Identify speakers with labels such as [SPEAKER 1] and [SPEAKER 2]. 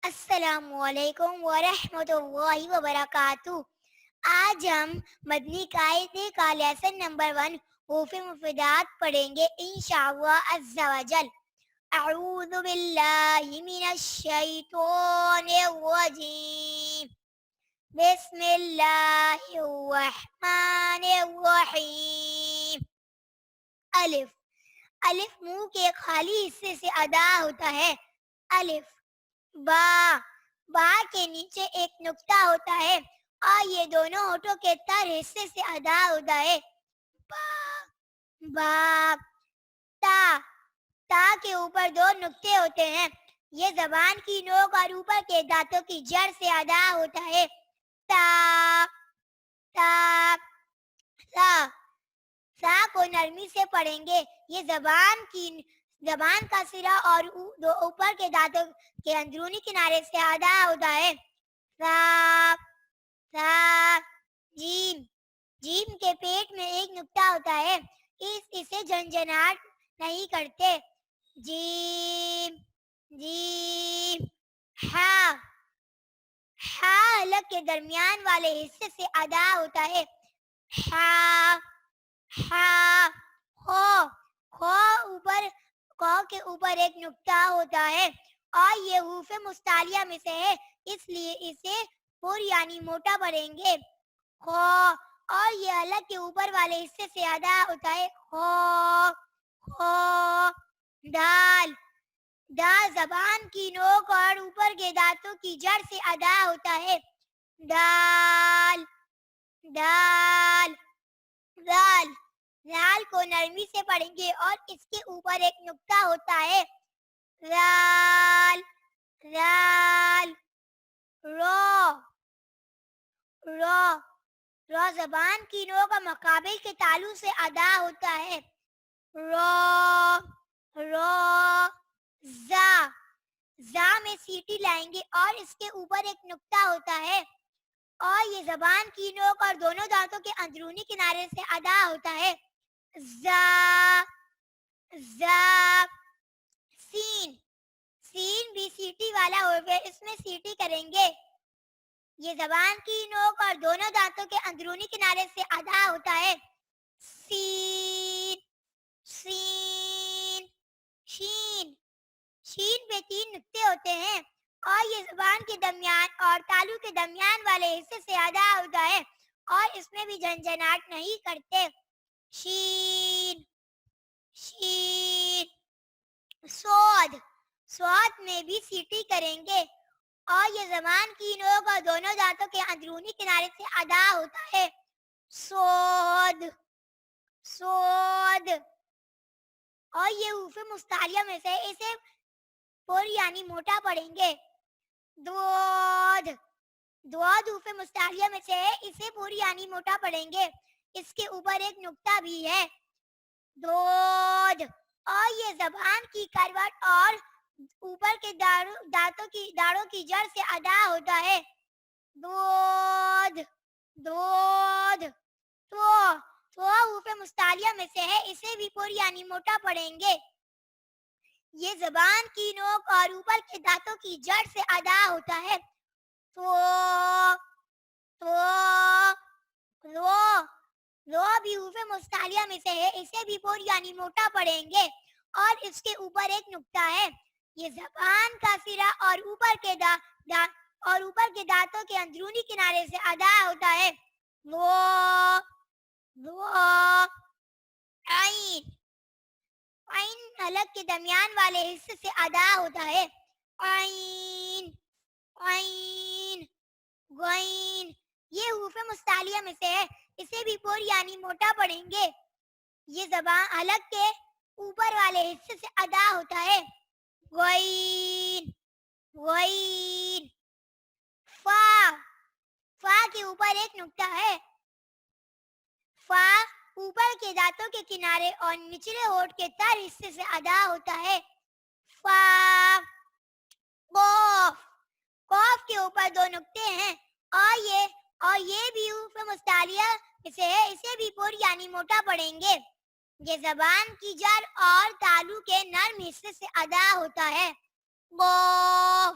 [SPEAKER 1] السلام علیکم ورحمۃ اللہ وبرکاتہ۔ آج ہم مدنی قاعدے کا لیسن نمبر 1 حروف مفردات پڑھیں گے انشاءاللہ عز و جل۔ اعوذ باللہ من الشیطان الرجیم، بسم اللہ الرحمن الرحیم۔ الف، الف منہ کے خالی حصے سے ادا ہوتا ہے۔ الف۔ با، با کے نیچے ایک نقطہ ہوتا ہے اور یہ دونوں ہونٹوں کے تر حصے سے ادا ہوتا ہے۔ با، با۔ تا، تا کے اوپر دو نقطے ہوتے ہیں، یہ زبان کی نوک اور اوپر کے دانتوں کی جڑ سے ادا ہوتا ہے۔ تا، تا۔ سا، سا کو نرمی سے پڑھیں گے، یہ زبان کا سرا اور دو اوپر کے دانتوں کے اندرونی کنارے سے ادا ہوتا ہے۔ سا، سا۔ جیم، جیم کے پیٹ میں ایک نقطہ ہوتا ہے، اسے جھنجھناہٹ نہیں کرتے۔ جیم، جیم۔ ہا، ہا حلق کے درمیان والے حصے سے ادا ہوتا ہے۔ ہا، ہا۔ خو، خو کے اوپر ایک نقطہ ہوتا ہے اور یہ حروف مستعلیہ میں سے ہے، اس لیے اسے پر یعنی موٹا پڑھیں گے۔ خو، اور یہ حلق کے اوپر والے حصے سے ادا ہوتا ہے۔ خو، خو۔ دال، دال زبان کی نوک اور اوپر کے دانتوں کی جڑ سے ادا ہوتا ہے۔ دال، دال۔ دال، دال کو نرمی سے پڑھیں گے اور اس کے اوپر ایک نقطہ ہوتا ہے۔ دال، دال۔ رو، رو، رو زبان کی نوک اور مقابل کے تالو سے ادا ہوتا ہے۔ رو، رو۔ زا، زا میں سیٹی لائیں گے اور اس کے اوپر ایک نقطہ ہوتا ہے اور یہ زبان کی نوک اور دونوں دانتوں کے اندرونی کنارے سے ادا ہوتا ہے۔ زا، زا۔ سین، سین بھی سیٹی والا حرف ہے، اس میں سیٹی کریں گے، یہ زبان کی نوک اور دونوں دانتوں کے اندرونی کنارے سے ادا ہوتا ہے۔ سین، سین۔ شین، شین پہ 3 نقطے ہوتے ہیں اور یہ زبان کے درمیان اور تالو کے درمیان والے حصے سے ادا ہوتا ہے اور اس میں بھی جھنجھناہٹ نہیں کرتے۔ شین، شین۔ سود، سود میں بھی سیٹی کریں گے اور یہ زبان کی نوک اور دونوں دانتوں کے اندرونی کنارے سے ادا ہوتا ہے۔ سود، سود۔ اور یہ حروف مستعلیہ میں سے اسے پر یعنی موٹا پڑھیں گے۔ دود، دود حروف مستعلیہ میں سے ہے، اسے پر یعنی موٹا پڑھیں گے، اس کے اوپر ایک نقطہ بھی ہے۔ دود، اور یہ زبان کی کروٹ اور اوپر کے داڑوں کی جڑ سے ادا ہوتا ہے۔ دود، دود۔ تو، تو حروف مستعلیہ میں سے ہے، اسے بھی پر یعنی موٹا پڑھیں گے، یہ زبان کی نوک اور اوپر کے دانتوں کی جڑ سے ادا ہوتا ہے۔ تو، تو۔ رو، رو بھی حروف مستعلیہ میں سے ہے، اسے بھی پر یعنی موٹا پڑھیں گے اور اس کے اوپر ایک نقطہ ہے، یہ زبان کا سرا اور اوپر کے دانتوں کے اندرونی کنارے سے ادا ہوتا ہے۔ وہ، وہ۔ عین، عین حلق کے درمیان والے حصے سے ادا ہوتا ہے۔ عین، عین۔ غین، یہ حروف مستعلیہ میں سے ہے، اسے بھی پر یعنی موٹا پڑھیں گے، یہ زبان حلق کے اوپر والے حصے سے ادا ہوتا ہے۔ غین، غین۔ فا، فا کے اوپر ایک نقطہ ہے، فا اوپر کے دانتوں کے کنارے اور نچلے ہونٹ کے تر حصے سے ادا ہوتا ہے۔ فا۔ قوف، قوف کے اوپر 2 نقطے ہیں اور یہ بھی حروف مستعلیہ میں سے ہے، اسے بھی پر یعنی موٹا پڑھیں گے، یہ زبان کی جڑ اور تالو کے نرم حصے سے ادا ہوتا ہے۔ قوف،